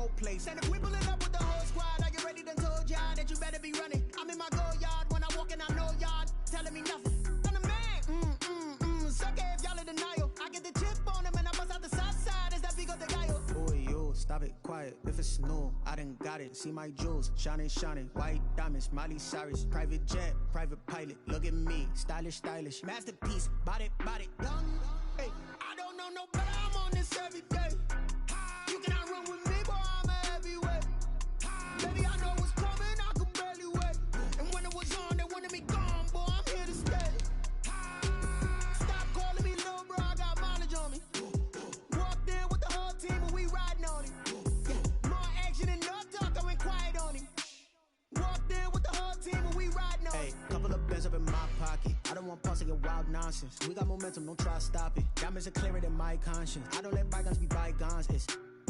gold place. And if we pulling up with the whole squad, are you ready? Done told y'all that you better be running. I'm in my go yard when I walk in, I know y'all telling me nothing. I'm the man. Suck it if y'all in denial. I get the chip on him and I bust out the south side. Is that big of the guy? Oh, yo, stop it, quiet. If it's new, I done got it. See my jewels, shining, shining. White diamonds, Miley Cyrus. Private jet, private pilot. Look at me, stylish, stylish. Masterpiece, body, young. Hey, I don't know no better. I'm on this every day. You cannot run with me, boy. I'm a heavyweight. Baby, I know what's coming. I could barely wait. And when it was on, they wanted me gone, boy. I'm here to stay. Stop calling me little bro. I got mileage on me. Walked in with the whole team and we riding on it. Yeah. More action and no talk. I went quiet on him. Walked in with the whole team and we riding on it. Hey, couple of bands up in my pocket. I don't want pause to get wild nonsense. We got momentum, don't try to stop it. Diamonds are clearer than my conscience. I don't let bygones be bygones.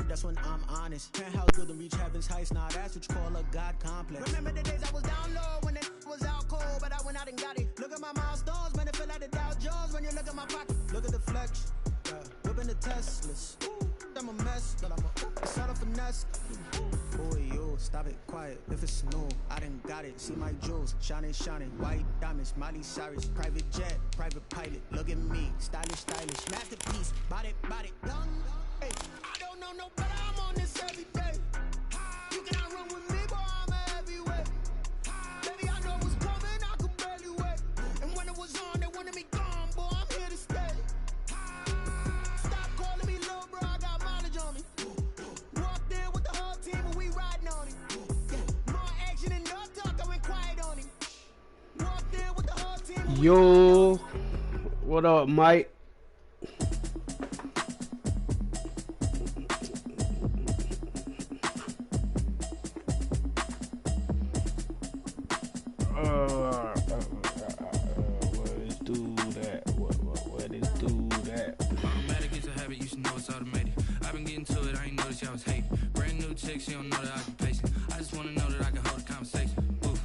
That's when I'm honest. Penthouse good to reach heaven's heights. Now that's what you call a God complex. Remember the days I was down low when it was out cold, but I went out and got it. Look at my milestones, man, it feel like the Dow Jones when you look at my pocket. Look at the flex, whipping the Teslas. I'm a mess, but it's all a finesse. Boy, yo, stop it, quiet. If it's new, I done got it. See my jewels, shining, shining. White diamonds, Miley Cyrus. Private jet, private pilot. Look at me, stylish, stylish. Masterpiece, body, young. Hey, I don't know no better. I'm on this every day. You cannot run with me, boy. I'm a heavyweight. Baby, I know what's coming. I could barely wait. And when it was on, they wanted me gone, boy. I'm here to stay. Stop calling me little bro. I got mileage on me. Walked in with the whole team and we riding on it. Yeah. More action and no talk. I went quiet on him. Walked in with the whole team. Yo, what up, Mike? She don't know that I can pace it. I just wanna know that I can hold a conversation. Oof,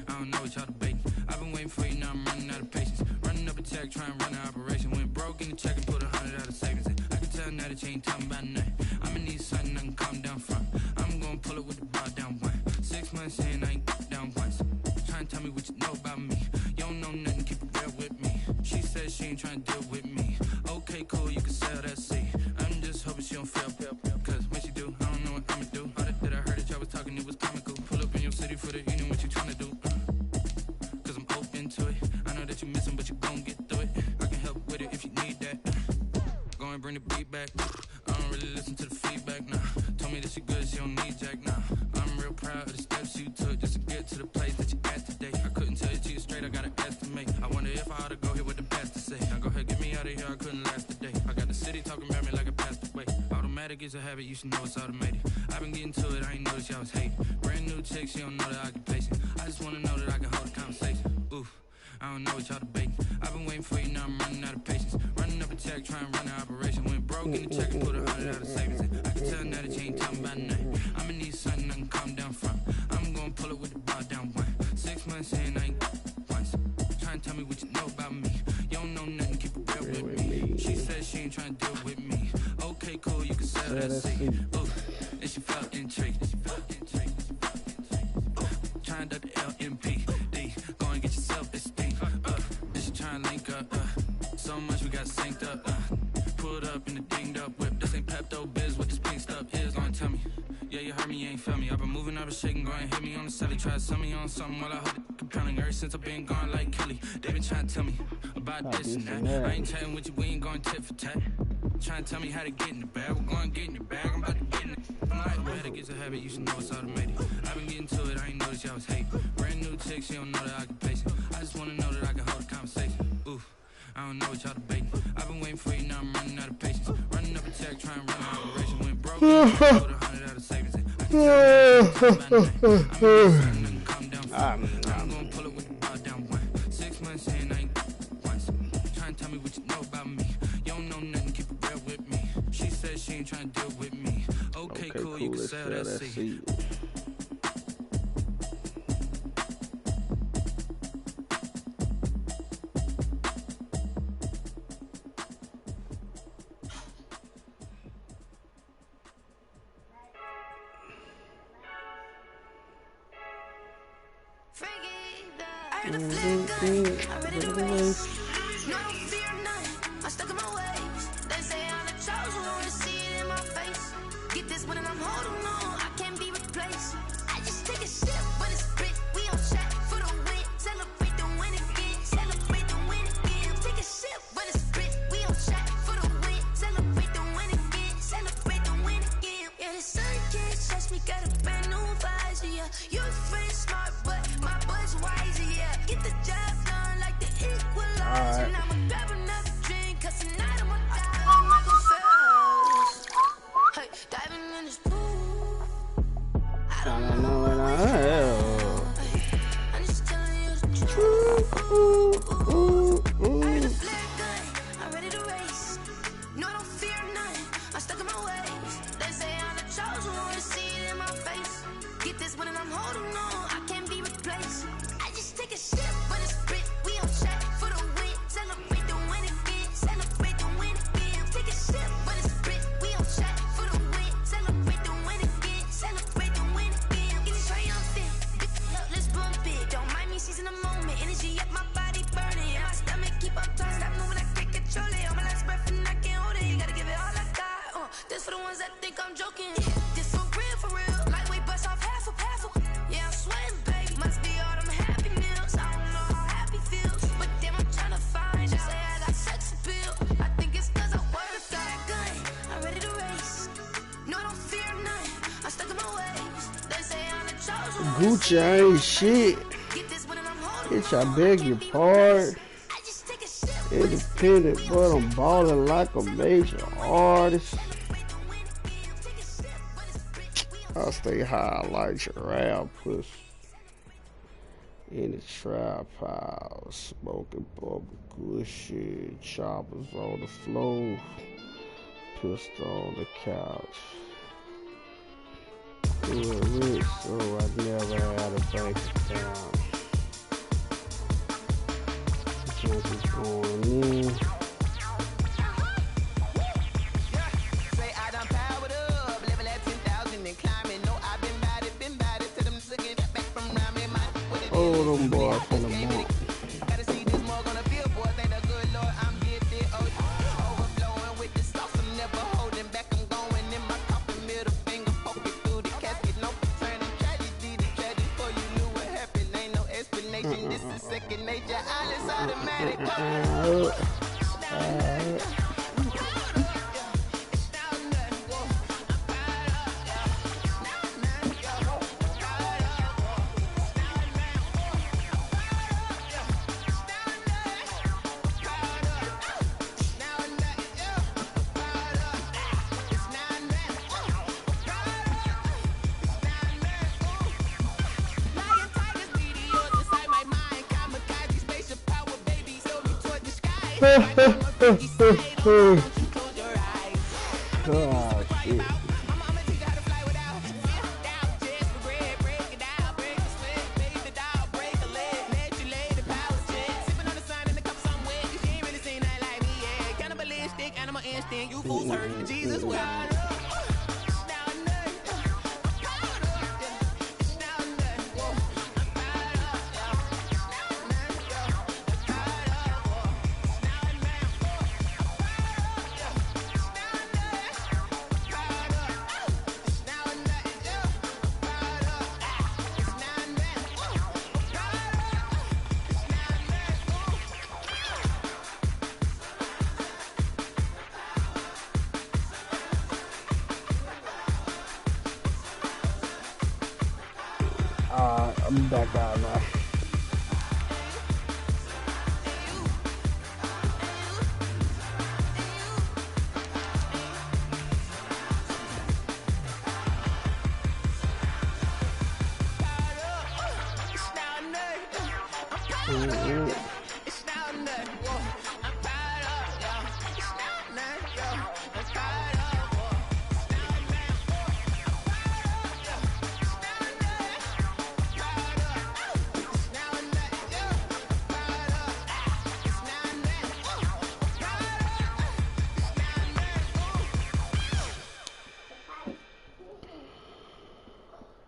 I don't know what y'all debating. I've been waiting for you, now I'm running out of patience. Running up a check, trying to run an operation. Went broke in the check and put 100 out of savings in. I can tell now that you ain't talking about nothing. I'ma need something I can calm down from. I'm gonna pull it with the bar down one. 6 months in, I ain't down once. Trying to tell me what you know about me. You don't know nothing, keep it real with me. She said she ain't trying to deal with me. Okay, cool, you can sell that seat. I'm just hoping she don't fail. Cause when she do, I don't know what I'ma do. That I heard that y'all was talking, it was comical. Pull up in your city for the evening, what you tryna do? Cause I'm open to it. I know that you missing, but you gon' get through it. I can help with it if you need that. Go and bring the beat back. I don't really listen to the feedback, nah. Told me that she good, she don't need jack, nah. I'm real proud of the steps you took just to get to the place that you at today. I couldn't tell you to you straight, I gotta estimate. I wonder if I ought to go here with the best to say. Now go ahead, get me out of here, I couldn't last a day. I got the city talking about me like I passed away. Automatic is a habit, you should know it's automated. I've been getting to it, I ain't noticed y'all was hating. Brand new chick, she don't know the occupation. I just wanna know that I can hold a conversation. Oof, I don't know what y'all debating. I've been waiting for you, now I'm running out of patience. Running up a check, trying to run an operation. Went broke in the check and put 100 out of savings in. I can tell now that you ain't talking about nothing. I'ma need something I can calm down from. I'm gonna pull it with the bar down one. 6 months in, I ain't once. Trying to tell me what you know about me. You don't know nothing, keep it real with me. She said she ain't trying to deal with me. Okay, cool, you can sell that seat. Oof, and she felt intrigued. Trying to duck the LMP. Go and get yourself this thing. Then she trying to link up. So much we got synced up. Pulled up in the dinged up whip. This ain't Pepto Biz, what this pink stuff is. Gonna tell me. Yeah, you heard me, you ain't felt me. I've been moving, I've been shaking, go and hit me on the celly. Try to sell me on something while I hold it compelling. Ever since I've been gone like Kelly. They been trying to tell me about this and that. I ain't chatting with you, we ain't going tit for tat. Trying to tell me how to get in the bag. We're going to get in the bag, I'm about to get in it. I'm like, automatic is a habit, you should know it's automated. I've been getting to it, I ain't noticed y'all was hating. Brand new chick, she don't know the occupation. I just wanna know that I can hold a conversation. Oof, I don't know what y'all debating. I've been waiting for you, now I'm running out of patience. Running up a check, trying to run an operation. Went broke, put 100 out of savings in. I can tell you I'm gonna calm down. I'm gonna pull it with the bar down one. 6 months in, I ain't once. Trying to tell me what you know about me. You don't know nothing, keep it real with me. She said she ain't trying to deal with me. Okay, cool, you can sell that seat. the flag gun, I'm ready to race. No, I don't fear nothing, I'm stuck in my ways. They say I'm the chosen one, see it in my face. Get this one and I'm holding on, I can't be replaced. I just take a sip when it's spit, we on shot for the win. Celebrate the win again, celebrate the win again. Take a sip when it's spit, we on shot for the win. Celebrate the win again, celebrate the win again. Yeah, the sun can't touch me, got a brand new visor, yeah. You're friend smart, but my bud's wiser, yeah. Get the job done like the equalizer. Now I'ma grab another drink, cause tonight I'ma die, I'm not gon' fail. Hey, diving in this pool. I don't know what I I'm just telling you the truth. I heard the flag gun, I'm ready to race. No, I don't fear nothing, I'm stuck in my ways. They say I'm the chosen one, see it in my face. Get this one and I'm holding on, I can't be replaced. I just take a sip when it's spit, we on shot for the win. Celebrate the win again, celebrate the win again. Take a sip when it's spit, we on shot for the win. Celebrate the win again, celebrate the win again. Get it triumphant, look, let's bump it. Don't mind me seizing the moment, energy up my body burning. My stomach keep up tight, stop moving, I can't control it. On my last breath and I can't hold it, you gotta give it all I got. This for the ones that think I'm joking. This for real, lightweight bust off half a. Yeah, I'm sweating, baby, must be all them happy meals. I don't know how happy feels, but damn, I'm tryna find you. Say I got sex appeal, I think it's cause I work that gun. I'm ready to race. No, I don't fear nothing, I'm stuck in my ways. They say I'm the chosen one. Gucci ain't shit. Get this one and I'm holding Bitch, I on, beg can't your be pardon. replaced. I just take a sip. Independent, but I'm balling like a major artist. I stay high like giraffe pussy. In the trap house, smoking bubble good shit. Choppers on the floor, pistol on the couch. Good rich, so I never had a bank account. Just is going in. Say I done powered up, level at 10,000 and climbing. No, I've been bad it, to them looking back from round me, man. Oh, them boys from the monk. Gotta see this more gonna feel, boy. Thank the good Lord, I'm gifted. Overflowing with the sauce, I'm never holding back. I'm going in my coffin, middle finger poking through the casket. No turning tragedy to tragedy. Before you knew what happened, ain't no explanation. This is second nature, all is automatic. God, shit. You fools heard Jesus well. I'm back out now.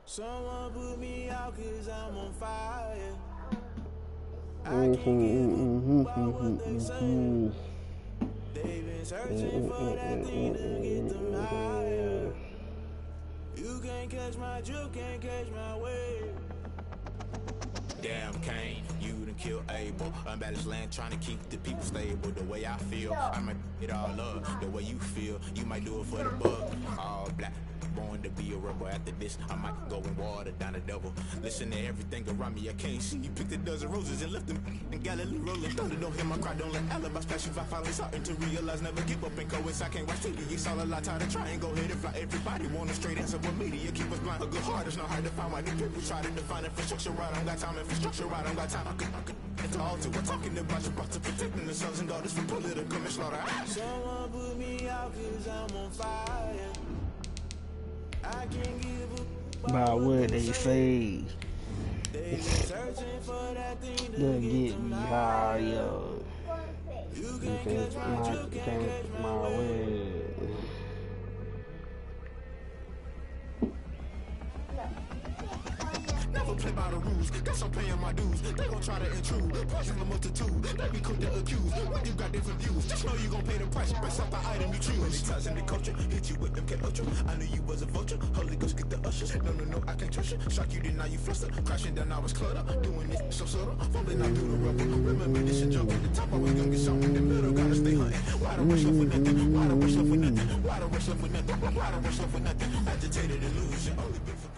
Someone put me out cause I'm on fire. They've been searching for that thing to get them higher. You can't catch my drift, can't catch my wave. Damn, Kane, you done killed Abel. Unbalanced land, trying to keep the people stable. The way I feel, I might it all up. The way you feel, you might do it for the buck. All black, born to be a rebel. After this, I might go and water down the devil. Listen to everything around me, I can't see. You picked a dozen roses and left them in Galilee rolling. Thunder, don't hear my cry, don't let alibis pass you. I finally starting to realize, never give up and coincide. I can't watch TV, it's all a lot, time to try and go ahead and fly. Everybody want a straight answer, but media keep us blind. A good heart is not hard to find. Why do people try to define infrastructure right? I don't got time, infrastructure right, I don't got time. I could it's all to we're talking about you, about to protecting the sons and daughters from political manslaughter. Someone put me out cause I'm on fire. I can't give up By what they say. They've been searching for that thing to They'll get get me higher. You can't catch my drift, can't catch my way. Never play by the rules, guess I'm paying my dues. They gon' try to intrude, poison the multitude. They be quick to accuse, when you got different views. Just know you gon' pay the price, based off the item you choose. Many times in the culture, hit you with them get ultra. I knew you was a vulture, Holy Ghost get the ushers. No, I can't trust you. Shock you, then now you fluster. Crashing down, I was cluttered. Doing this so subtle, falling out through the rubble. Remember this and jump at the top, I was young and something. In the middle, gotta stay hunting. Why the rush love for nothing? Why the rush love for nothing? Why the rush love for nothing? Why the rush love for nothing? Agitated illusion, only been for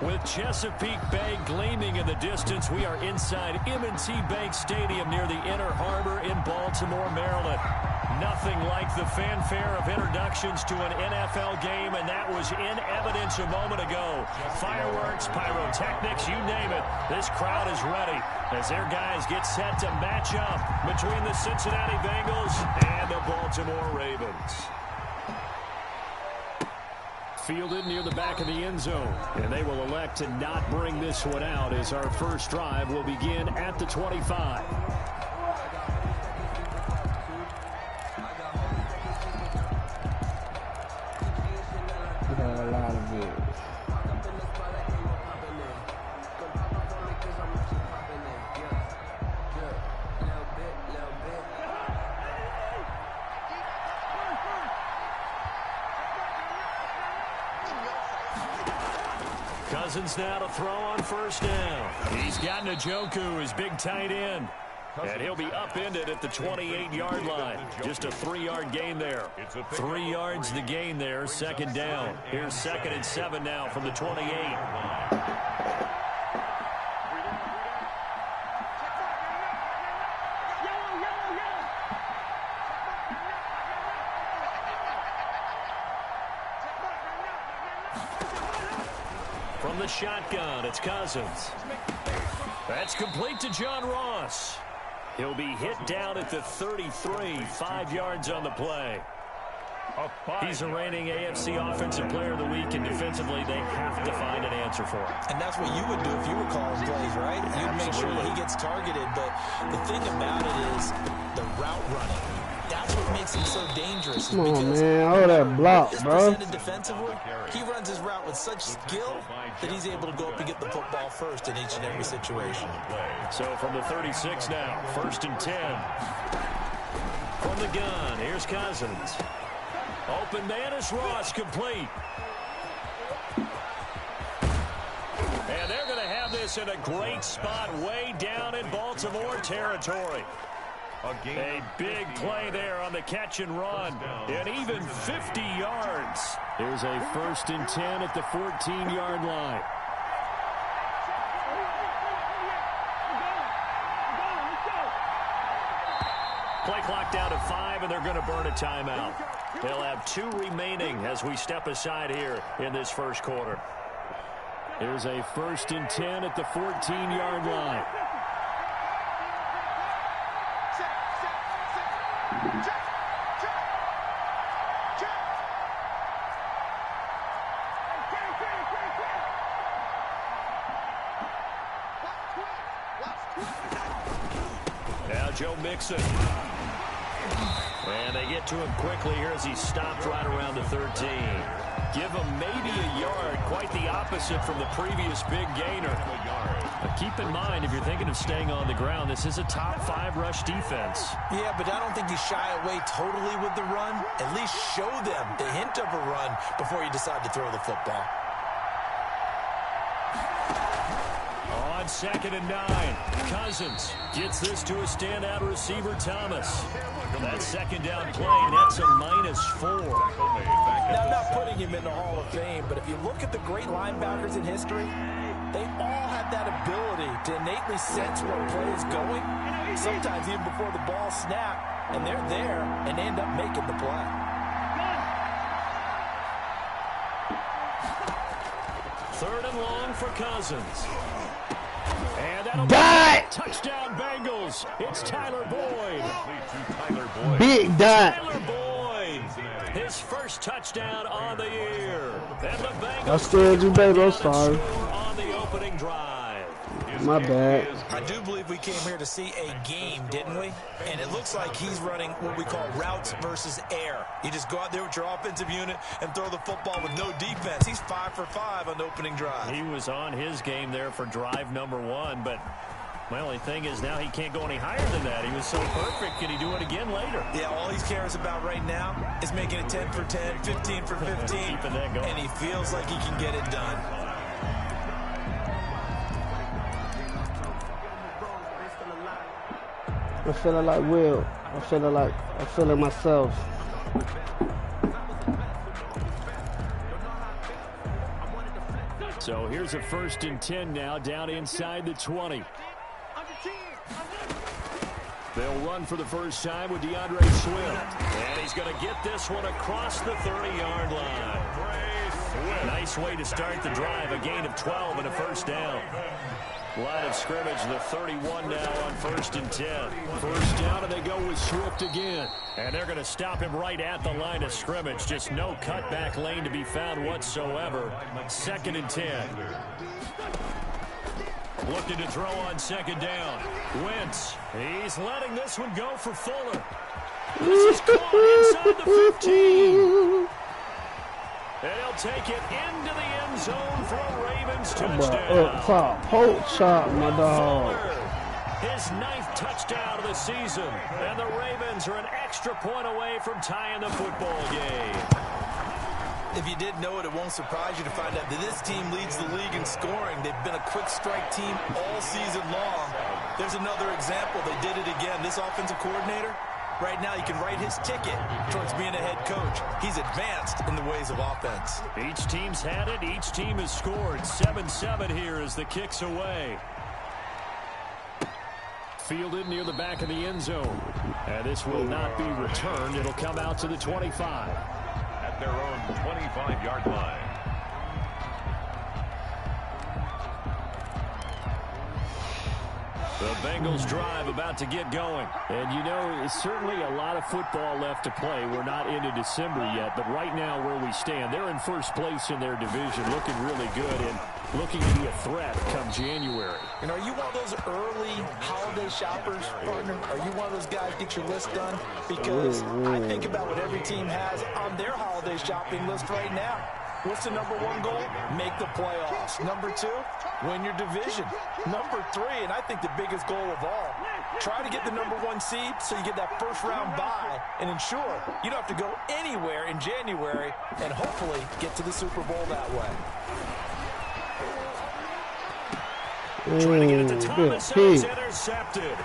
With Chesapeake Bay gleaming in the distance, we are inside M&T Bank Stadium near the Inner Harbor in Baltimore, Maryland. Nothing like the fanfare of introductions to an NFL game, and that was in evidence a moment ago. Fireworks, pyrotechnics, you name it. This crowd is ready as their guys get set to match up between the Cincinnati Bengals and the Baltimore Ravens. Fielded near the back of the end zone, and they will elect to not bring this one out as our first drive will begin at the 25. We got a lot of it. Cousins now to throw on first down. He's got Njoku, his big tight end. And he'll be upended at the 28-yard line. Just a 3-yard gain there. 3 yards the gain there, second down. Here's 2nd and 7 now from the 28. From the shotgun, it's Cousins. That's complete to John Ross. He'll be hit down at the 33, 5 yards on the play. He's the reigning AFC Offensive Player of the Week, and defensively, they have to find an answer for him. And that's what you would do if you were calling plays, right? You'd make sure that he gets targeted. But the thing about it is the route running. That's what makes him so dangerous. Come on, man. Oh, that block, bro. Presented defensively, he runs his route with such skill that he's able to go up and get the football first in each and every situation. So from the 36 now, 1st and 10. From the gun, here's Cousins. Open man is Ross, complete. And they're going to have this in a great spot way down in Baltimore territory. A big play there on the catch and run, and even 50 yards. Here's a 1st and 10 at the 14-yard line. Play clock down to 5, and they're going to burn a timeout. They'll have 2 remaining as we step aside here in this first quarter. Here's a 1st and 10 at the 14-yard line. Now Joe Mixon. And they get to him quickly here as he stopped right around the 13. Give him maybe a yard. Quite the opposite from the previous big gainer. But keep in mind, if you're thinking of staying on the ground, this is a top 5 rush defense. Yeah, but I don't think you shy away totally with the run. At least show them the hint of a run before you decide to throw the football. On 2nd and 9, Cousins gets this to a standout receiver, Thomas. That second down play, that's a -4. Now, I'm not putting him in the Hall of Fame, but if you look at the great linebackers in history, they all have that ability to innately sense where play is going, sometimes even before the ball snaps, and they're there and end up making the play. Third and long for Cousins. And that'll Dot! Touchdown Bengals. It's Tyler Boyd. Big dot. Tyler Boyd. His first touchdown on the year. And the Bengals I scared you, baby. I'm sorry. on the opening drive. My bad. I do believe we came here to see a game, didn't we? And it looks like he's running what we call routes versus air. You just go out there with your offensive unit and throw the football with no defense. He's 5 for 5 on the opening drive. He was on his game there for drive number 1, but my only thing is now he can't go any higher than that. He was so perfect. Can he do it again later? Yeah, all he cares about right now is making it 10 for 10, 15 for 15, Keeping that going. and he feels like he can get it done. I'm feeling like Will. I'm feeling myself. So here's a 1st and 10 now, down inside the 20. They'll run for the first time with DeAndre Swift. And he's going to get this one across the 30-yard line. Nice way to start the drive, a gain of 12 and a first down. Line of scrimmage, the 31 now on 1st and 10. First down, and they go with Swift again. And they're going to stop him right at the line of scrimmage. Just no cutback lane to be found whatsoever. 2nd and 10. Looking to throw on 2nd down. Wentz, he's letting this one go for Fuller. This is caught inside the 15. And he'll take it into the end zone for a Ravens touchdown. Up top, poke chop, my dog. His 9th touchdown of the season. And the Ravens are an extra point away from tying the football game. If you didn't know it, it won't surprise you to find out that this team leads the league in scoring. They've been a quick strike team all season long. There's another example. They did it again. This offensive coordinator, right now, he can write his ticket towards being a head coach. He's advanced in the ways of offense. Each team's had it. Each team has scored. 7-7 here as the kick's away. Fielded near the back of the end zone. And this will not be returned. It'll come out to the 25. At their own 25-yard line. The Bengals drive about to get going. And, you know, it's certainly a lot of football left to play. We're not into December yet, but right now where we stand, they're in first place in their division, looking really good and looking to be a threat come January. And are you one of those early holiday shoppers, partner? Are you one of those guys get your list done? Because I think about what every team has on their holiday shopping list right now. What's the number 1 goal? Make the playoffs. Number 2, win your division. Number 3, and I think the biggest goal of all, try to get the number 1 seed so you get that first-round bye and ensure you don't have to go anywhere in January and hopefully get to the Super Bowl that way. Trying to get it to Thomas, and it's intercepted.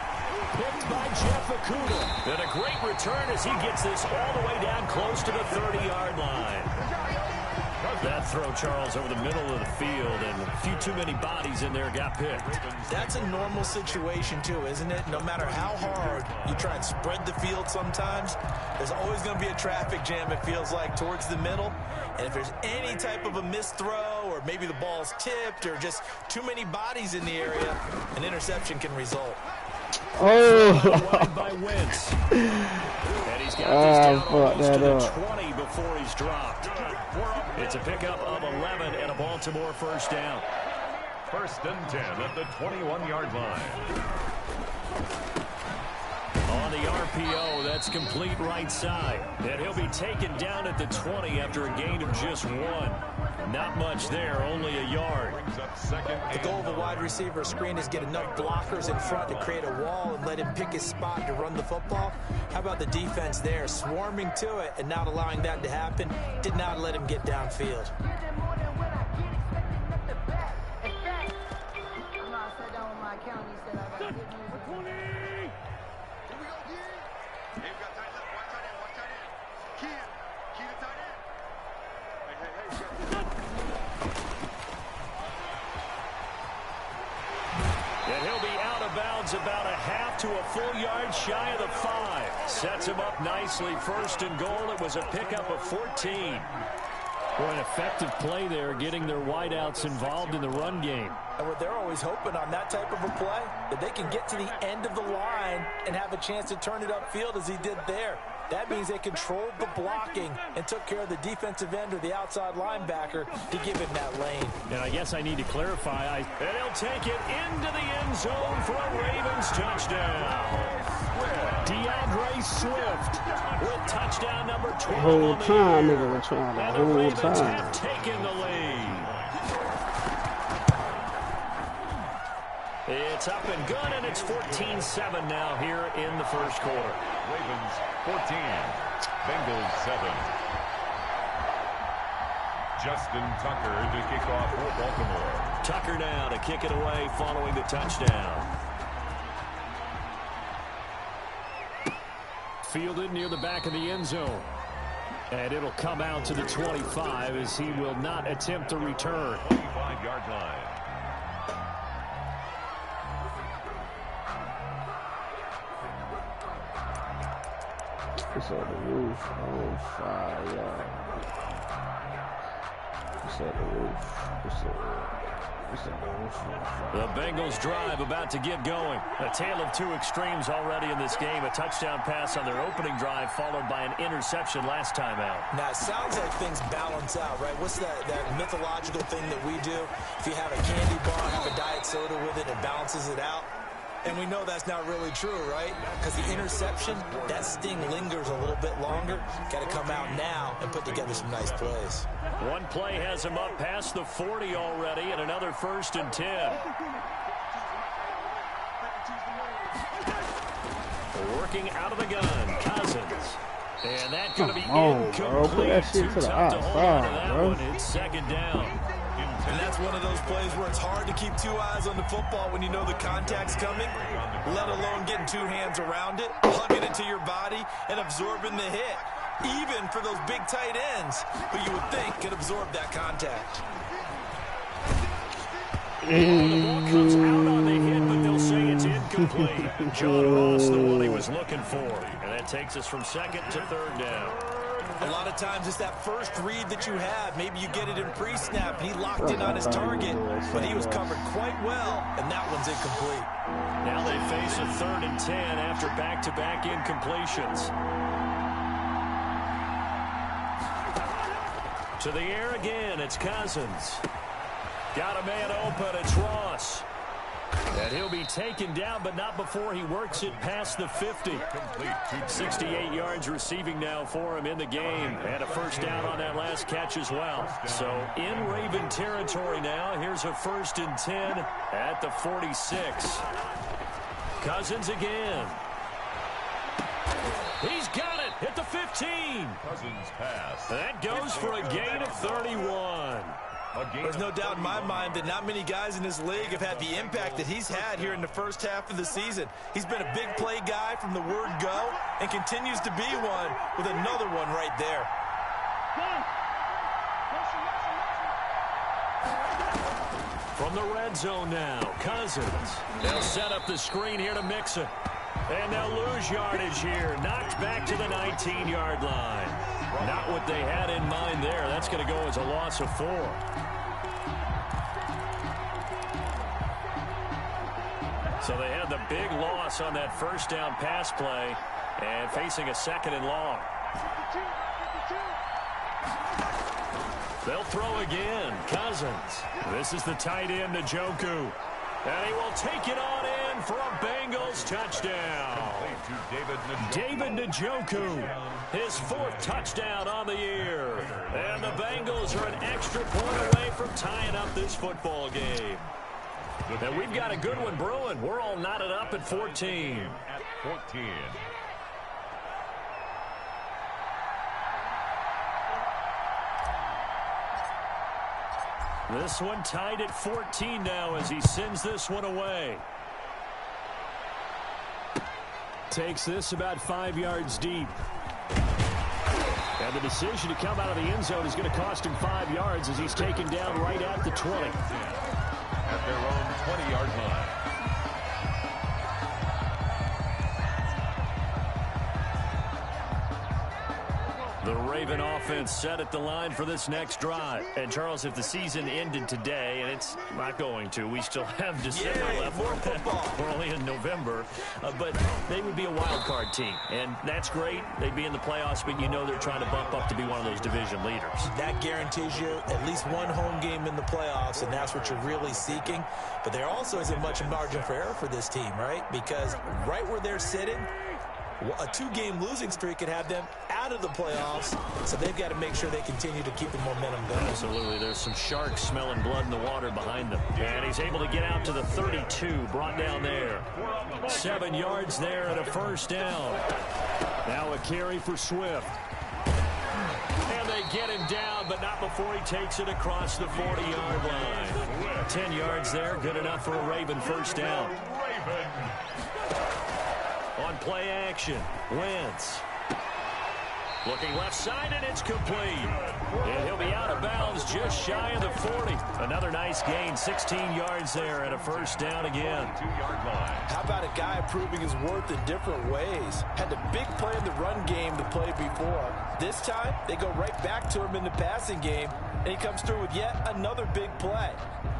Picked by Jeff Okudah. And a great return as he gets this all the way down close to the 30-yard line. That throw, Charles, over the middle of the field, and a few too many bodies in there got picked. That's a normal situation, too, isn't it? No matter how hard you try and spread the field sometimes, there's always going to be a traffic jam, it feels like, towards the middle. And if there's any type of a missed throw, or maybe the ball's tipped, or just too many bodies in the area, an interception can result. Oh! By Wentz. And he's got this down almost to the 20 before he's dropped. It's a pickup of 11 and a Baltimore first down. 1st and 10 at the 21-yard line. On the RPO, that's complete right side. And he'll be taken down at the 20 after a gain of just 1. Not much there, only a yard. The goal of a wide receiver screen is get enough blockers in front to create a wall and let him pick his spot to run the football. How about the defense there, swarming to it and not allowing that to happen? Did not let him get downfield. And he'll be out of bounds about a half to a full yard shy of the 5. Sets him up nicely. First and goal. It was a pickup of 14. For an effective play there, getting their wideouts involved in the run game. And what they're always hoping on that type of a play, that they can get to the end of the line and have a chance to turn it upfield as he did there. That means they controlled the blocking and took care of the defensive end or the outside linebacker to give him that lane. And I guess I need to clarify. And he'll take it into the end zone for a Ravens touchdown. DeAndre Swift with touchdown number 12 The whole on the time, year. nigga, we're trying the And whole Ravens time. have taken the lead. It's up and good, and it's 14-7 now here in the first quarter. Ravens 14, Bengals 7. Justin Tucker to kick off for Baltimore. Tucker now to kick it away following the touchdown. Fielded near the back of the end zone. And it'll come out to the 25 as he will not attempt to return. 25-yard line. It's on the roof on fire. It's on the roof. It's on the roof on fire. The Bengals drive about to get going. A tale of two extremes already in this game. A touchdown pass on their opening drive followed by an interception last time out. Now, it sounds like things balance out, right? What's that mythological thing that we do? If you have a candy bar, have a diet soda with it, it balances it out. And we know that's not really true, right? Because the interception, that sting lingers a little bit longer. Got to come out now and put together some nice plays. One play has him up past the 40 already, and another 1st and 10. Working out of the gun, Cousins. And that's going to be incomplete. Put that shit to the Tough to hold on to outside, that bro. one. It's 2nd down. And that's one of those plays where it's hard to keep two eyes on the football when you know the contact's coming, let alone getting two hands around it, hugging it to your body, and absorbing the hit, even for those big tight ends who you would think could absorb that contact. The ball comes out on the hit, but they'll say it's incomplete. John Ross, the one he was looking for. And that takes us from 2nd to 3rd down. A lot of times it's that first read that you have. Maybe you get it in pre-snap, and he locked in on his target, but he was covered quite well, and that one's incomplete. Now they face a 3rd and 10 after back-to-back incompletions. To the air again, it's Cousins. Got a man open, it's Ross. And he'll be taken down, but not before he works it past the 50. 68 yards receiving now for him in the game. And a 1st down on that last catch as well. So in Raven territory now. Here's a 1st and 10 at the 46. Cousins again. He's got it at the 15. Cousins pass. That goes for a gain of 31. There's no doubt in my mind that not many guys in this league have had the impact that he's had here in the first half of the season. He's been a big play guy from the word go and continues to be one with another one right there. From the red zone now, Cousins. They'll set up the screen here to Mixon. And they'll lose yardage here. Knocked back to the 19-yard line. Not what they had in mind there. That's going to go as a loss of 4. So they had the big loss on that 1st down pass play and facing a 2nd and long. They'll throw again. Cousins. This is the tight end, Njoku. And he will take it on in in for a Bengals touchdown. David Njoku, his 4th touchdown on the year. And the Bengals are an extra point away from tying up this football game. And we've got a good one brewing. We're all knotted up at 14. At 14. This one tied at 14 now as he sends this one away. Takes this about 5 yards deep. And the decision to come out of the end zone is going to cost him 5 yards as he's taken down right at the 20. At their own 20-yard line. The Raven offense set at the line for this next drive. And, Charles, if the season ended today, and it's not going to, we still have December left. More football. We're only in November. But they would be a wild card team. And that's great. They'd be in the playoffs, but you know they're trying to bump up to be one of those division leaders. That guarantees you at least one home game in the playoffs, and that's what you're really seeking. But there also isn't much margin for error for this team, right? Because right where they're sitting, a 2-game losing streak could have them out of the playoffs, so they've got to make sure they continue to keep the momentum going. Absolutely. There's some sharks smelling blood in the water behind them. And he's able to get out to the 32, brought down there. 7 yards there and a first down. Now a carry for Swift. And they get him down, but not before he takes it across the 40-yard line. 10 yards there, good enough for a Raven first down. On play action, Wentz. Looking left side, and it's complete. And he'll be out of bounds just shy of the 40. Another nice gain, 16 yards there, and a first down again. 2-yard line. How about a guy proving his worth in different ways? Had the big play in the run game to play before. This time, they go right back to him in the passing game, and he comes through with yet another big play.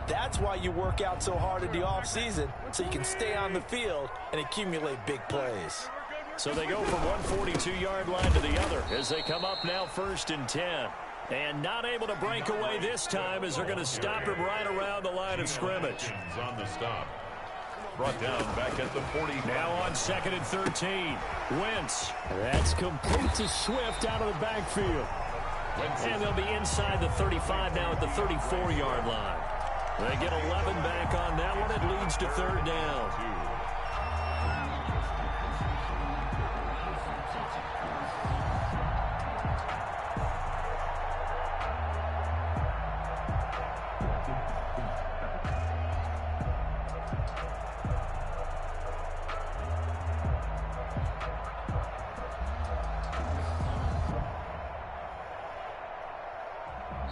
That's why you work out so hard in the offseason, so you can stay on the field and accumulate big plays. So they go from one 42-yard line to the other as they come up now 1st and 10. And not able to break away this time as they're going to stop him right around the line of scrimmage. On the stop. Brought down back at the 40. Now on 2nd and 13. Wentz. That's complete to Swift out of the backfield. And they'll be inside the 35 now at the 34-yard line. They get 11 back on that one. It leads to 3rd down.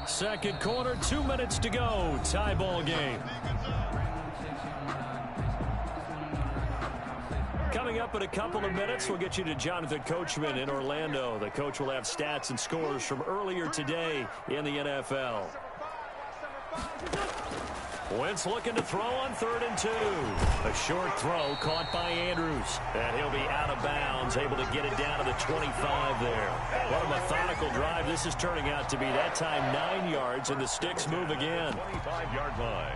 Second quarter, 2 minutes to go. Tie ball game. Coming up in a couple of minutes, we'll get you to Jonathan Coachman in Orlando. The coach will have stats and scores from earlier today in the NFL. Wentz looking to throw on 3rd and 2. A short throw caught by Andrews. And he'll be out of bounds, able to get it down to the 25 there. What a methodical drive this is turning out to be. That time 9 yards, and the sticks move again. 25-yard line.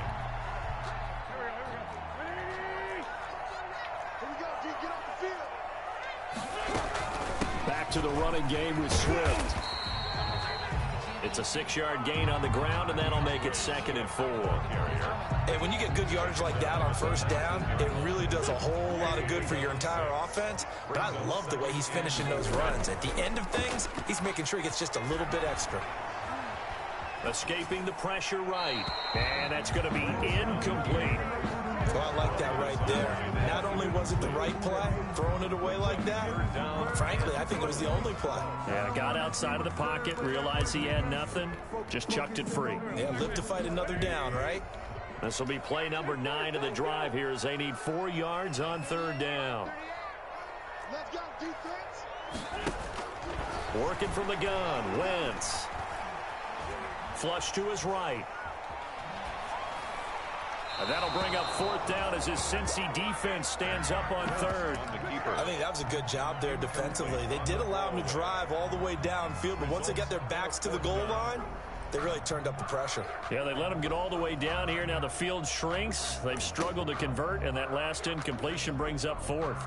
Back to the running game with Swift. It's a 6-yard gain on the ground, and that'll make it 2nd and 4. And when you get good yardage like that on first down, it really does a whole lot of good for your entire offense. But I love the way he's finishing those runs. At the end of things, he's making sure he gets just a little bit extra. Escaping the pressure right. And that's going to be incomplete. Well, I like that right there. Not only was it the right play, throwing it away like that, frankly, I think it was the only play. Yeah, got outside of the pocket, realized he had nothing, just chucked it free. Yeah, live to fight another down, right? This will be play number 9 of the drive here as they need 4 yards on 3rd down. Let's go, defense. Working from the gun, Wentz. Flush to his right. And that'll bring up 4th down as his Cincy defense stands up on 3rd. I think that was a good job there defensively. They did allow him to drive all the way downfield, but once they got their backs to the goal line, They really turned up the pressure. Yeah, they let him get all the way down here. Now the field shrinks. They've struggled to convert, and that last incompletion brings up fourth.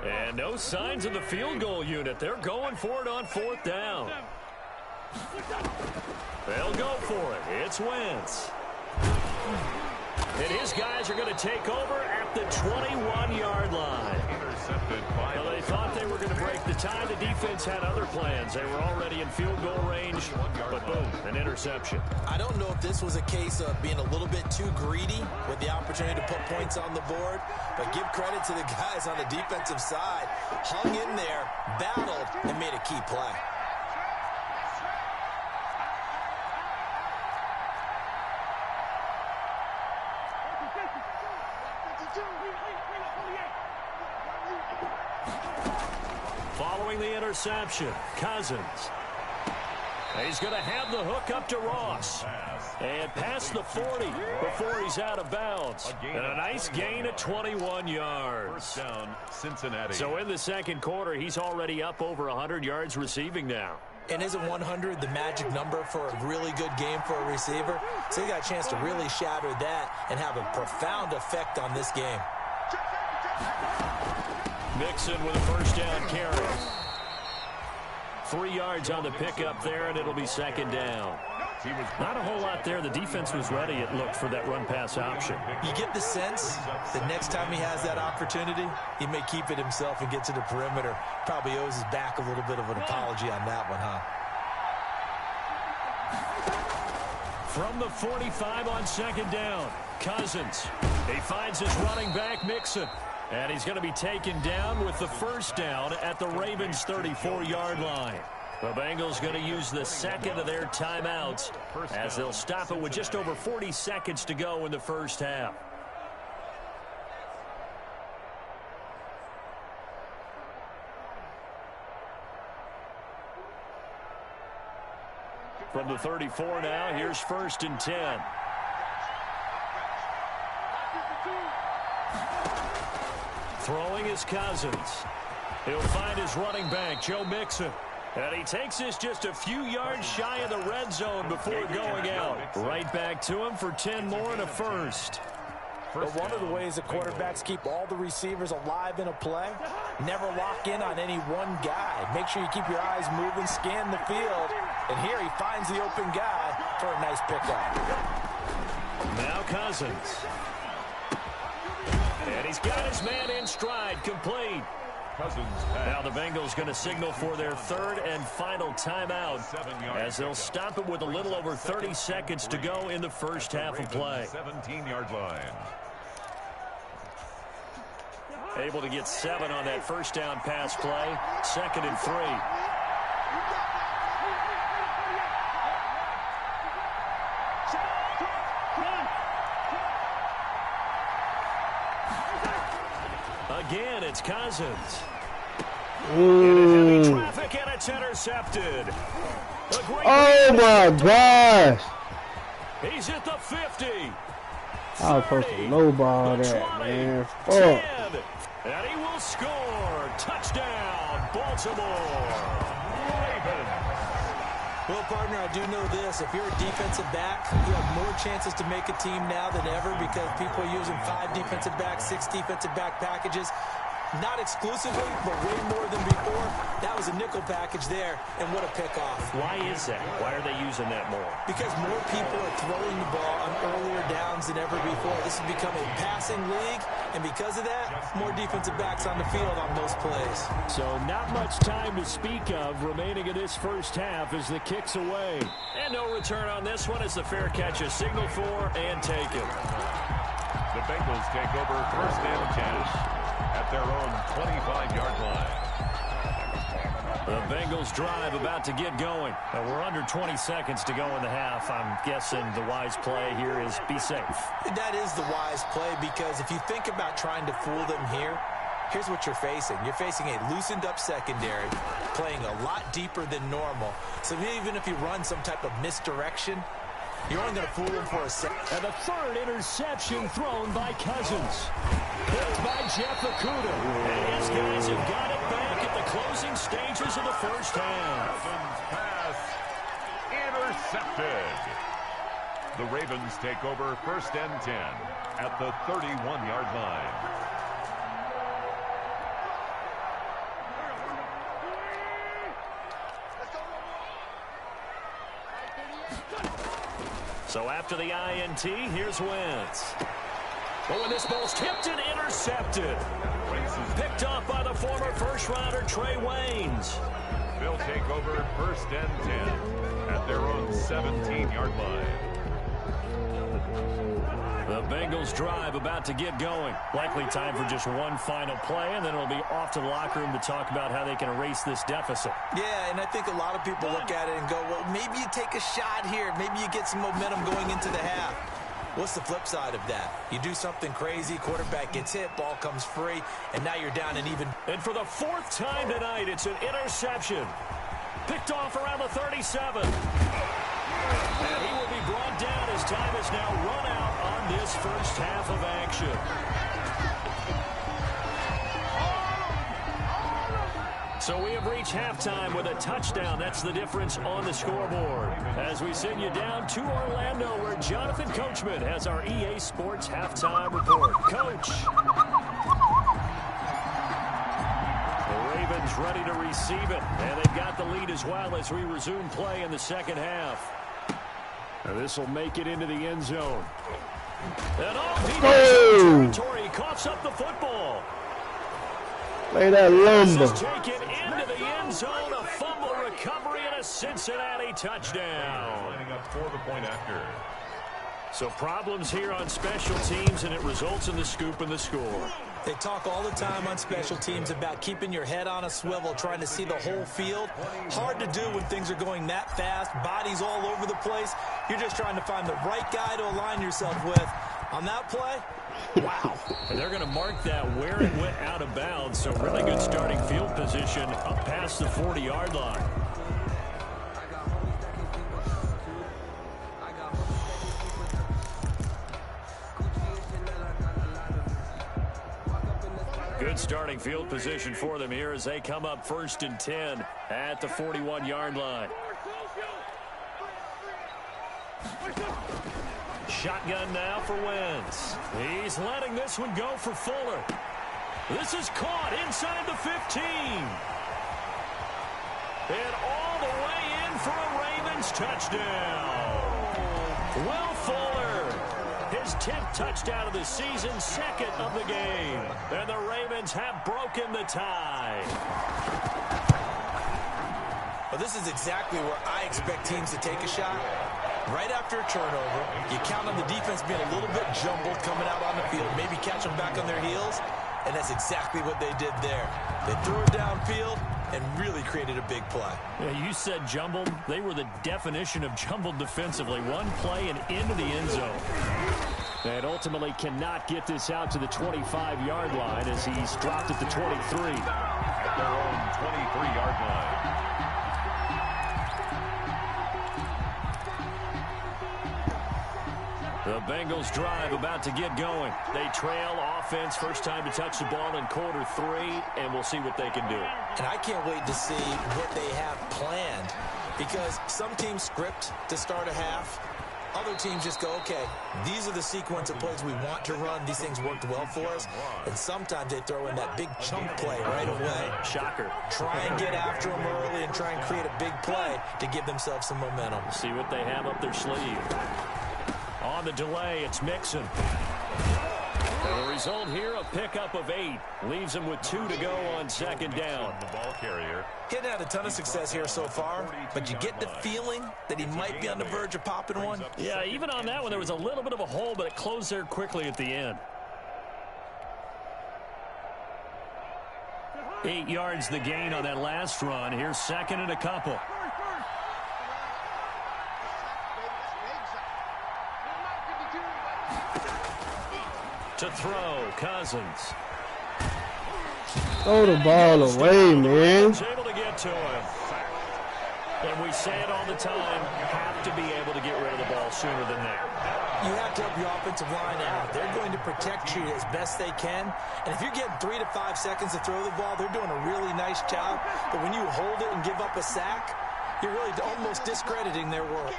And no signs of the field goal unit. They're going for it on fourth down. They'll go for it. It's Wentz. And his guys are going to take over at the 21-yard line. Well, they thought they were going to break the tie. The defense had other plans. They were already in field goal range, but boom, an interception. I don't know if this was a case of being a little bit too greedy with the opportunity to put points on the board, but give credit to the guys on the defensive side. Hung in there, battled, and made a key play. Following the interception, Cousins. He's going to have the hook up to Ross. And past the 40 before he's out of bounds. And a nice gain of 21 yards. Down, Cincinnati. So in the second quarter, he's already up over 100 yards receiving now. And isn't 100 the magic number for a really good game for a receiver? So he got a chance to really shatter that and have a profound effect on this game. Mixon with a first down carry. 3 yards on the pickup there, and it'll be second down. Not a whole lot there. The defense was ready, it looked, for that run-pass option. You get the sense that next time he has that opportunity, he may keep it himself and get to the perimeter. Probably owes his back a little bit of an apology on that one, huh? From the 45 on second down, Cousins. He finds his running back, Mixon. And he's going to be taken down with the first down at the Ravens' 34-yard line. The Bengals going to use the second of their timeouts as they'll stop it with just over 40 seconds to go in the first half. From the 34 now, here's 1st and 10. Throwing is Cousins. He'll find his running back, Joe Mixon. And he takes this just a few yards shy of the red zone before going out. Right back to him for 10 more and a first. But one of the ways the quarterbacks keep all the receivers alive in a play, never lock in on any one guy. Make sure you keep your eyes moving, scan the field. And here he finds the open guy for a nice pickup. Now Cousins. And he's got his man in stride, complete. Now the Bengals going to signal for their third and final timeout as they'll stop it with a little over 30 seconds to go in the first half of play. 17-yard line. Able to get 7 on that first down pass play. 2nd and 3. Again, it's Cousins. Into heavy traffic, and it's intercepted. Oh, my gosh. He's at the 50. I was supposed to lowball that, man. Fuck. And he will score. Touchdown, Baltimore. Well, partner, I do know this. If you're a defensive back, you have more chances to make a team now than ever because people are using 5 defensive backs, 6 defensive back packages. Not exclusively, but way more than before. That was a nickel package there, and what a pickoff. Why is that? Why are they using that more? Because more people are throwing the ball on earlier downs than ever before. This has become a passing league, and because of that, more defensive backs on the field on those plays. So not much time to speak of remaining in this first half as the kick's away. And no return on this one as the fair catch is signaled for and taken. The Bengals take over 1st and 10 at their own 25-yard line. The Bengals drive about to get going. We're under 20 seconds to go in the half. I'm guessing the wise play here is be safe. That is the wise play because if you think about trying to fool them here, here's what you're facing. You're facing a loosened up secondary, playing a lot deeper than normal. So even if you run some type of misdirection, you're only going to fool them for a second. And the 3rd interception thrown by Cousins. Picked by Jeff Okudah. And his guys have got it back at the closing stages of the first half. Pass intercepted. The Ravens take over 1st and 10 at the 31-yard line. So after the INT, here's Wentz. But when this ball's tipped and intercepted. Picked off by the former first-rounder Trey Waynes. They'll take over 1st and 10 at their own 17-yard line. The Bengals drive about to get going. Likely time for just one final play, and then it'll be off to the locker room to talk about how they can erase this deficit. Yeah, and I think a lot of people look at it and go, well, maybe you take a shot here. Maybe you get some momentum going into the half. What's the flip side of that? You do something crazy, quarterback gets hit, ball comes free, and now you're down and even. And for the 4th time tonight, it's an interception. Picked off around the 37. And he will be brought down as time is now run out on this first half of action. So we have reached halftime with a touchdown. That's the difference on the scoreboard. As we send you down to Orlando, where Jonathan Coachman has our EA Sports halftime report. Coach. The Ravens ready to receive it. And they've got the lead as well as we resume play in the second half. Now this will make it into the end zone. And territory. He coughs up the football. Play that lumber. This is taken into the end zone. A fumble recovery and a Cincinnati touchdown. Lining up for the point after. So problems here on special teams, and it results in the scoop and the score. They talk all the time on special teams about keeping your head on a swivel, trying to see the whole field. Hard to do when things are going that fast, bodies all over the place. You're just trying to find the right guy to align yourself with. On that play, wow. And they're going to mark that where it went out of bounds, so really good starting field position up past the 40-yard line. Good starting field position for them here as they come up 1st and 10 at the 41-yard line. Shotgun now for Wentz. He's letting this one go for Fuller. This is caught inside the 15. And all the way in for a Ravens touchdown. Will Fuller, his 10th touchdown of the season, 2nd of the game. And the Ravens have broken the tie. Well, this is exactly where I expect teams to take a shot. Right after a turnover, you count on the defense being a little bit jumbled coming out on the field, maybe catch them back on their heels, and that's exactly what they did there. They threw it downfield and really created a big play. Yeah, you said jumbled. They were the definition of jumbled defensively. One play and into the end zone. And ultimately cannot get this out to the 25-yard line as he's dropped at the 23. At their own 23-yard line. The Bengals drive about to get going. They trail offense, first time to touch the ball in quarter 3, and we'll see what they can do. And I can't wait to see what they have planned, because some teams script to start a half. Other teams just go, okay, these are the sequence of plays we want to run. These things worked well for us. And sometimes they throw in that big chunk play right away. Shocker. Try and get after them early and try and create a big play to give themselves some momentum. See what they have up their sleeve. On the delay, it's Mixon. And the result here, a pickup of 8. Leaves him with 2 to go on 2nd down. The ball carrier. He hadn't had a ton of success here so far, but you get the feeling that he might be on the verge of popping one. Yeah, even on that one, there was a little bit of a hole, but it closed there quickly at the end. 8 yards the gain on that last run. Here's 2nd and a couple. To throw, Cousins. Throw the ball away, man. Able to get to him. And we say it all the time, have to be able to get rid of the ball sooner than that. You have to help your offensive line out. They're going to protect you as best they can. And if you're getting 3 to 5 seconds to throw the ball, they're doing a really nice job. But when you hold it and give up a sack, you're really almost discrediting their work.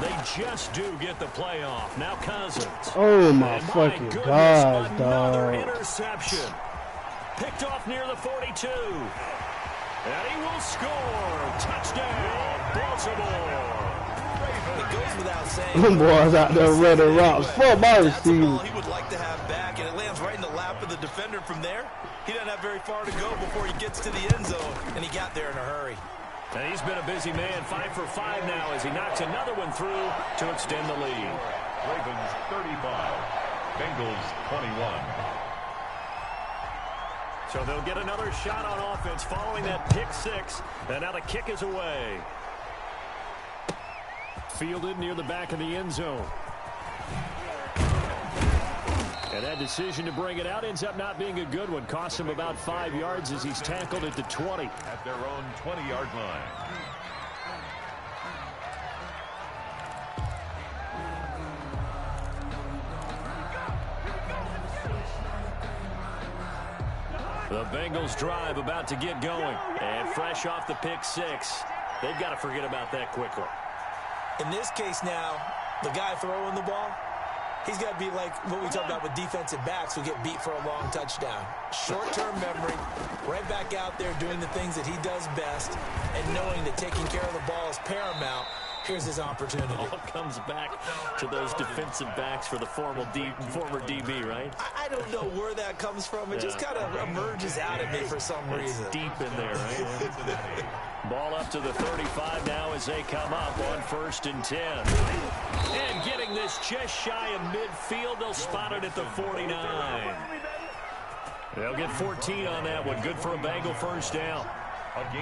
They just do get the playoff. Now Cousins. Oh, my fucking God, another dog. interception. Picked off near the 42. And he will score. Touchdown, Baltimore. It goes without saying. Them boys out there running routes for my That's a ball receiver. he would like to have back, and it lands right in the lap of the defender from there. He doesn't have very far to go before he gets to the end zone, and he got there in a hurry. And he's been a busy man, 5 for 5 now as he knocks another one through to extend the lead. Ravens 35, Bengals 21. So they'll get another shot on offense following that pick 6. And now the kick is away. Fielded near the back of the end zone. And that decision to bring it out ends up not being a good one. Costs him about 5 yards as he's tackled at the 20. At their own 20-yard line. The Bengals drive about to get going. And fresh off the pick 6. They've got to forget about that quickly. In this case now, the guy throwing the ball, he's got to be like what we talked about with defensive backs who get beat for a long touchdown. Short-term memory, right back out there doing the things that he does best, and knowing that taking care of the ball is paramount. Here's his opportunity. All comes back to those defensive backs for the former DB, right? I don't know where that comes from. It just kind of emerges out of me for some reason. Deep in there, right? Ball up to the 35 now as they come up on 1st and 10. And getting this just shy of midfield, they'll spot it at the 49. They'll get 14 on that one. Good for a Bengal first down.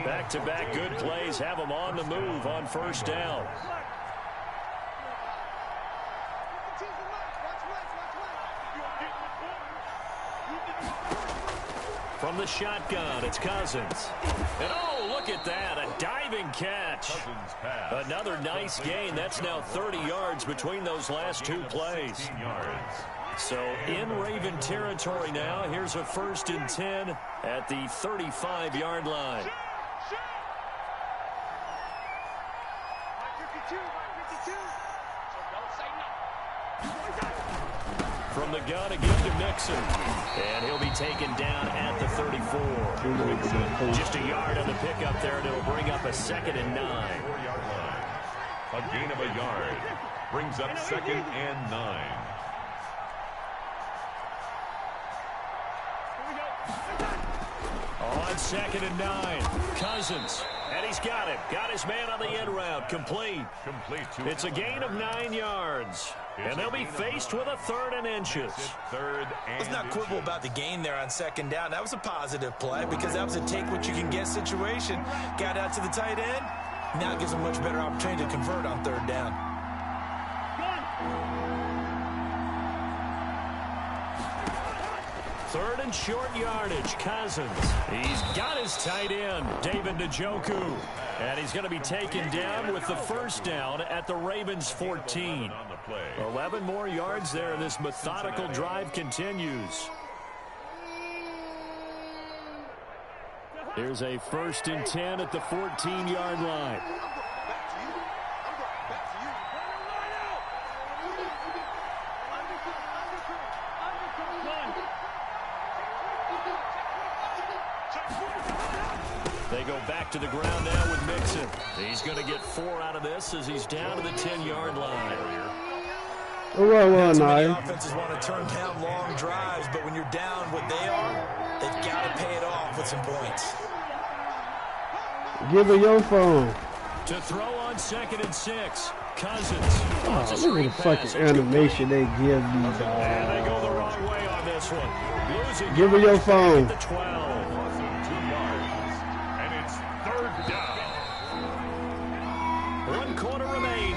Back-to-back good plays have them on the move on 1st down. From the shotgun, it's Cousins. And oh, look at that, a diving catch. Another nice gain. That's now 30 yards between those last 2 plays. So in Raven territory now. Here's a 1st and 10 at the 35-yard line. From the gun again to Mixon. And he'll be taken down at the 34. Just a yard on the pickup there, and it'll bring up a 2nd and 9. 4-yard line. A gain of a yard. Brings up 2nd and 9. On 2nd and 9. Cousins. And he's got it. Got his man on the end route. Complete. It's a gain of 9 yards. And they'll be faced with a 3rd and inches. Let's not quibble about the gain there on 2nd down. That was a positive play because that was a take-what-you-can-get situation. Got out to the tight end. Now it gives them a much better opportunity to convert on 3rd down. Third and short yardage, Cousins. He's got his tight end, David Njoku. And he's going to be taken down with the 1st down at the Ravens' 14. 11 more yards there. This methodical drive continues. Here's a 1st and 10 at the 14-yard line. They go back to the ground now with Mixon. He's going to get 4 out of this as he's down to the 10-yard line. Many offenses want to turn down long drives, but when you're down what they are, they've got to pay it off with some points. Give her your phone. To throw on 2nd and 6. Cousins. Oh, look at the fucking animation they give these guys. And they go the wrong way on this one. Losing Give her your phone. the 12.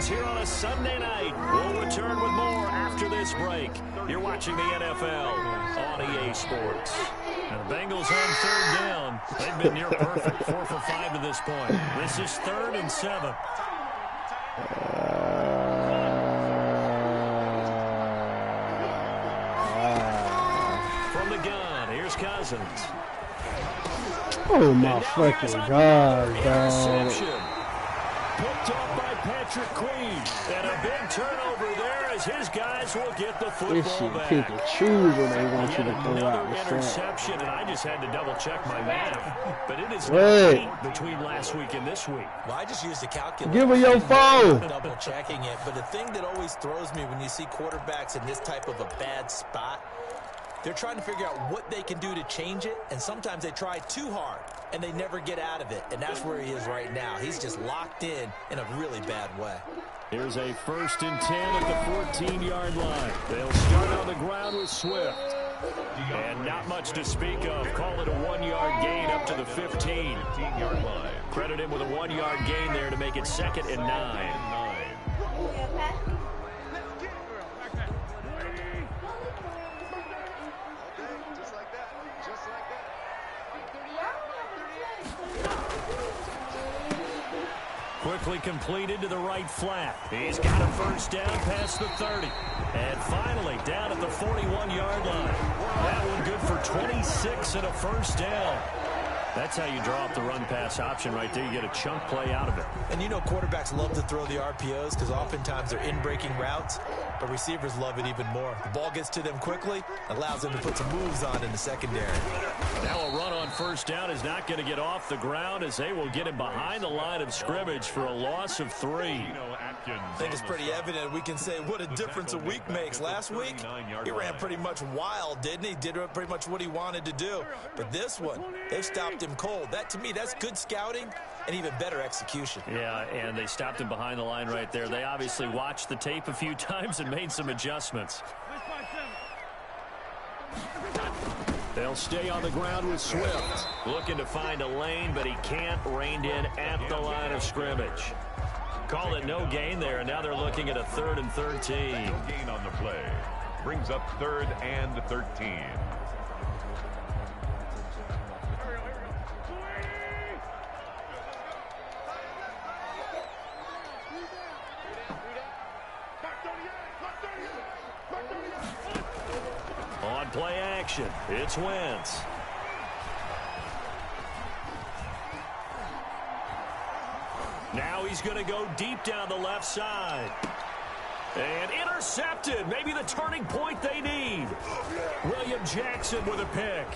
Here on a Sunday night. We'll return with more after this break. You're watching the NFL on EA Sports. And the Bengals on 3rd down. They've been near perfect. 4 for 5 to this point. This is 3rd and 7. From the gun, here's Cousins. Oh my fucking god, dog. Interception. Picked up by Patrick Queen. And a big turnover there as his guys will get the This football shit back. pick and choose when they want you to Yet go out another and front. interception, and I just had to double-check my math. But it is now Wait. 8 between last week and this week. Well, I just used a calculator. Give her your phone. Double checking it. But the thing that always throws me when you see quarterbacks in this type of a bad spot, they're trying to figure out what they can do to change it, and sometimes they try too hard, and they never get out of it, and that's where he is right now. He's just locked in a really bad way. Here's a 1st and 10 at the 14-yard line. They'll start on the ground with Swift. And not much to speak of. Call it a 1-yard gain up to the 15. 15-yard line. Credit him with a 1-yard gain there to make it 2nd and 9. Quickly completed to the right flat. He's got a 1st down past the 30. And finally down at the 41-yard line. That one good for 26 and a 1st down. That's how you draw up the run-pass option right there. You get a chunk play out of it. And you know quarterbacks love to throw the RPOs because oftentimes they're in-breaking routes, but receivers love it even more. The ball gets to them quickly, allows them to put some moves on in the secondary. Now a run on 1st down is not going to get off the ground as they will get him behind the line of scrimmage for a loss of 3. I think it's pretty evident. We can say what a difference a week makes. Last week, he ran pretty much wild, didn't he? Did pretty much what he wanted to do. But this one, they've stopped him cold. That, to me, that's good scouting and even better execution. Yeah, and they stopped him behind the line right there. They obviously watched the tape a few times and made some adjustments. They'll stay on the ground with Swift. Looking to find a lane, but he can't. Reined in at the line of scrimmage. Call it no gain there, and now they're looking at a 3rd and 13. No gain on the play. Brings up 3rd and 13. On play action, it's Wentz. Now he's going to go deep down the left side. And intercepted. Maybe the turning point they need. William Jackson with a pick.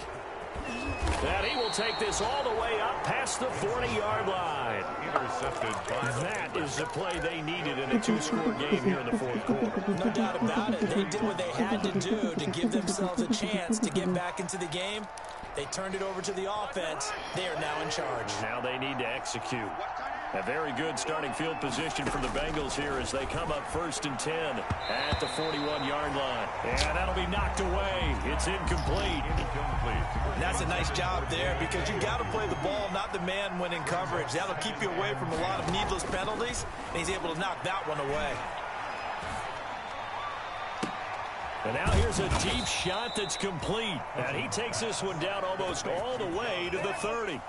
And he will take this all the way up past the 40-yard line. Intercepted by that is the play they needed in a 2-score game here in the 4th quarter. No doubt about it. They did what they had to do to give themselves a chance to get back into the game. They turned it over to the offense. They are now in charge. Now they need to execute. A very good starting field position for the Bengals here as they come up 1st and 10 at the 41-yard line. And that'll be knocked away. It's incomplete. And that's a nice job there because you got to play the ball, not the man when in coverage. That'll keep you away from a lot of needless penalties, and he's able to knock that one away. And now here's a deep shot that's complete. And he takes this one down almost all the way to the 30.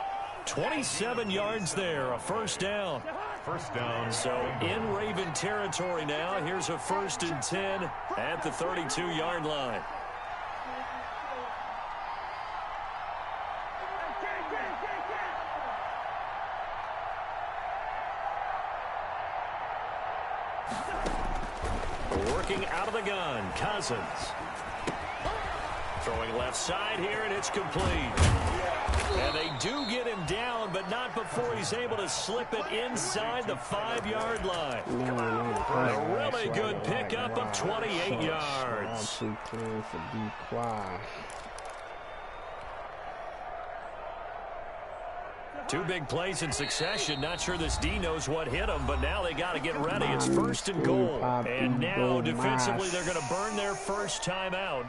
27 yards there, a 1st down. 1st down. So in Raven territory now. Here's a 1st and 10 at the 32-yard line. Working out of the gun, Cousins. Throwing left side here, and it's complete. And they do get him down, but not before he's able to slip it inside the 5-yard line. A really good pickup of 28 yards. Two big plays in succession. Not sure this D knows what hit him, but now they got to get ready. It's 1st and goal. And now defensively they're going to burn their first time out.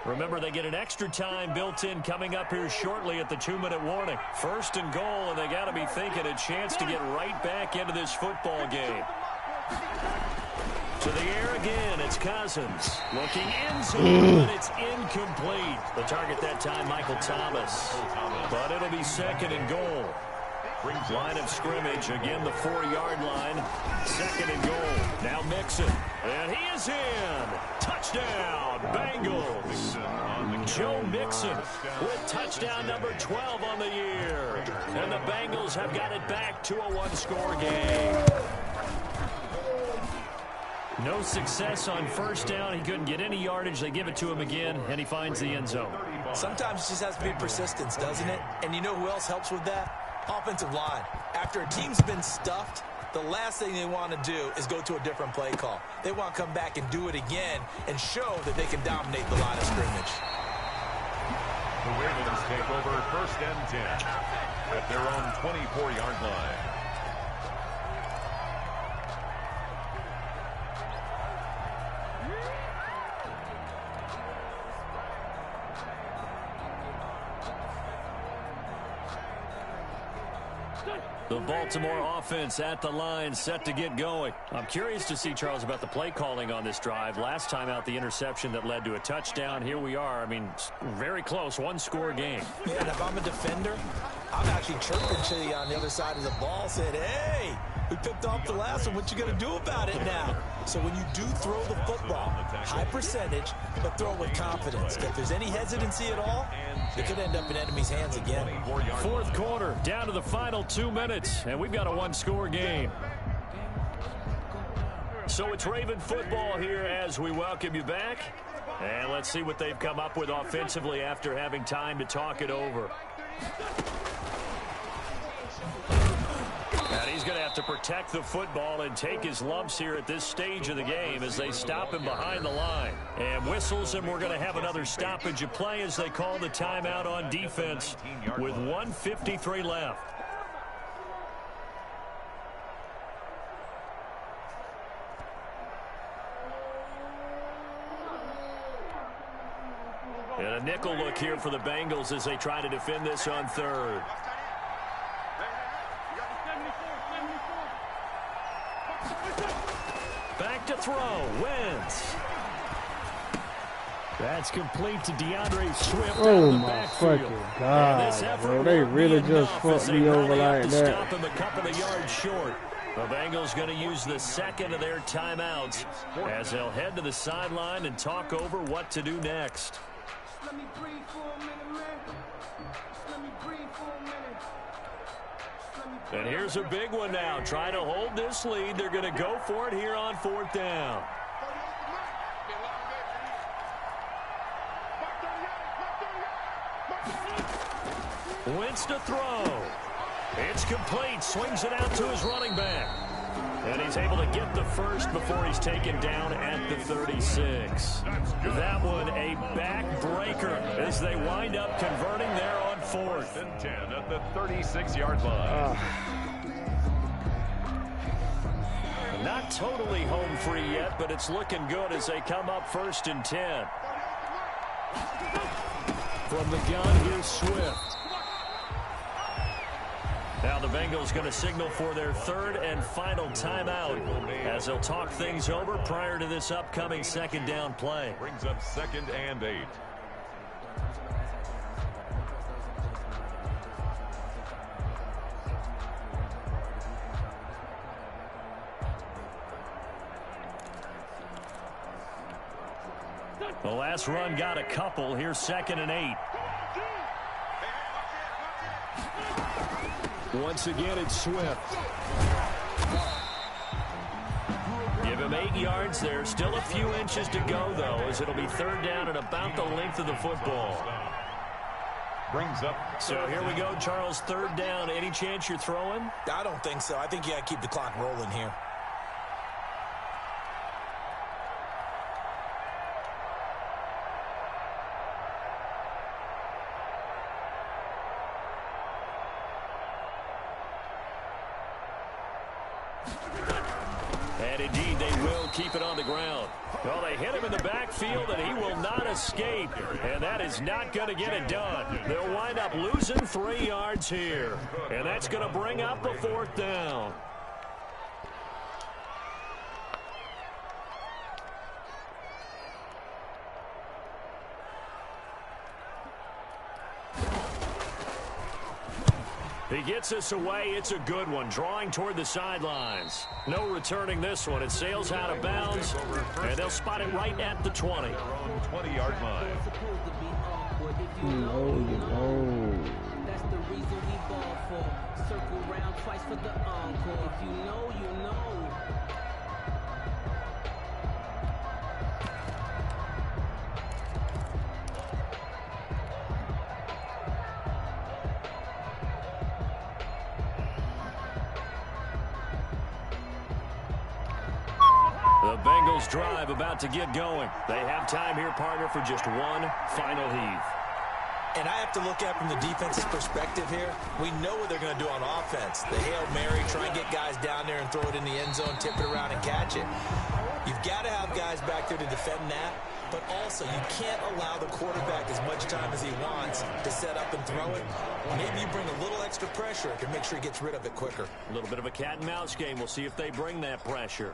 Remember, they get an extra time built in coming up here shortly at the 2-minute warning. 1st and goal, and they got to be thinking a chance to get right back into this football game. To the air again, it's Cousins. Looking in zone, and it's incomplete. The target that time, Michael Thomas. But it'll be 2nd and goal. Line of scrimmage, again the 4-yard line. 2nd and goal. Now Mixon. And he is in. Touchdown, Bengals. Joe Mixon with touchdown number 12 on the year. And the Bengals have got it back to a 1-score game. No success on 1st down. He couldn't get any yardage. They give it to him again, and he finds the end zone. Sometimes it just has to be persistence, doesn't it? And you know who else helps with that? Offensive line. After a team's been stuffed, the last thing they want to do is go to a different play call. They want to come back and do it again and show that they can dominate the line of scrimmage. The Ravens take over 1st and 10 at their own 24-yard line. The Baltimore offense at the line, set to get going. I'm curious to see, Charles, about the play calling on this drive. Last time out, the interception that led to a touchdown. Here we are. I mean, very close, 1-score game. Yeah, and if I'm a defender, I'm actually chirping to you on the other side of the ball, saying, hey, we picked off the last one. What you going to do about it now? So when you do throw the football, high percentage, but throw it with confidence. If there's any hesitancy at all, it could end up in enemy's hands again. 4th quarter, down to the final 2 minutes, and we've got a 1-score game. So it's Raven football here as we welcome you back. And let's see what they've come up with offensively after having time to talk it over. And he's going to have to protect the football and take his lumps here at this stage of the game as they stop him behind the line. And whistles, and we're going to have another stoppage of play as they call the timeout on defense with 1:53 left. And a nickel look here for the Bengals as they try to defend this on 3rd. Back to throw. Wentz. That's complete to DeAndre Swift. Oh, my fucking God, bro. They really just fucked me over like that. Stop him a couple of yards short. The Bengals going to use the 2nd of their timeouts as they'll head to the sideline and talk over what to do next. Let me breathe for a minute, man. Let me breathe for a minute. And here's a big one now. Trying to hold this lead. They're going to go for it here on 4th down. Wentz to throw. It's complete. Swings it out to his running back. And he's able to get the first before he's taken down at the 36. That one a backbreaker as they wind up converting there on 4th and 10 at the 36-yard line. Not totally home free yet, but it's looking good as they come up 1st and 10. From the gun, here's Swift. Now the Bengals going to signal for their 3rd and final timeout as they'll talk things over prior to this upcoming 2nd down play. Brings up 2nd and 8. The last run got a couple. Here's 2nd and 8. Once again, it's Swift. Give him 8 yards there. Still a few inches to go, though, as it'll be 3rd down and about the length of the football. Brings up. So here we go, Charles. 3rd down. Any chance you're throwing? I don't think so. I think you got to keep the clock rolling here. And indeed, they will keep it on the ground. Well, they hit him in the backfield, and he will not escape. And that is not going to get it done. They'll wind up losing 3 yards here. And that's going to bring up the 4th down. He gets us away. It's a good one. Drawing toward the sidelines. No returning this one. It sails out of bounds, and they'll spot it right at the 20. 20-yard line. That's the reason we ball for. Circle round twice for the encore. If you know, you know. The Bengals drive about to get going. They have time here, partner, for just one final heave. And I have to look at it from the defense's perspective here. We know what they're going to do on offense. The Hail Mary, try and get guys down there and throw it in the end zone, tip it around and catch it. You've got to have guys back there to defend that, but also you can't allow the quarterback as much time as he wants to set up and throw it. Maybe you bring a little extra pressure to make sure he gets rid of it quicker. A little bit of a cat and mouse game. We'll see if they bring that pressure.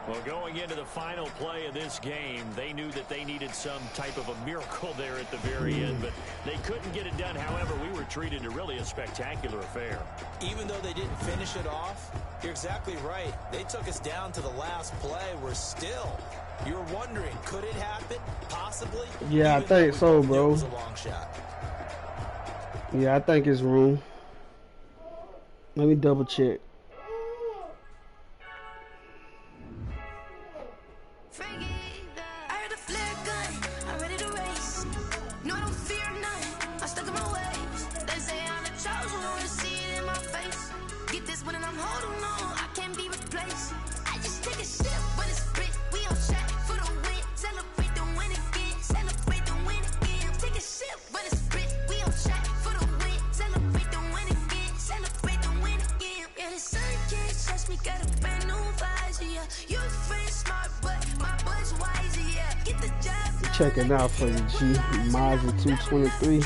Well, going into the final play of this game, they knew that they needed some type of a miracle there at the very end, but they couldn't get it done. However, we were treated to really a spectacular affair. Even though they didn't finish it off, you're exactly right. They took us down to the last play. We're still, you're wondering, could it happen? Possibly? Yeah, I think so, bro. It was a long shot. Yeah, I think it's room. Let me double check. Checking out for the G Mazda 223.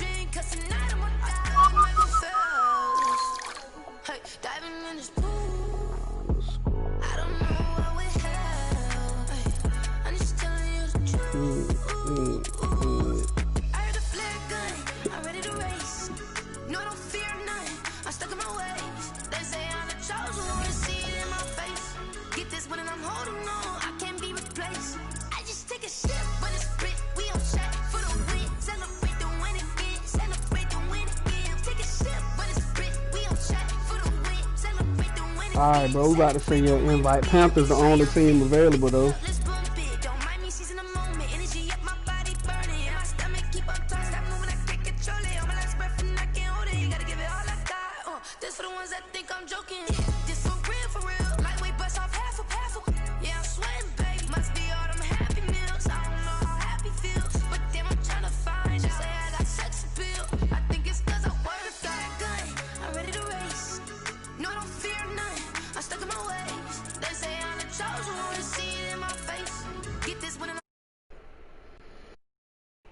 Alright, bro, we about to send you an invite. Panthers the only team available, though. This for the ones that think I'm joking.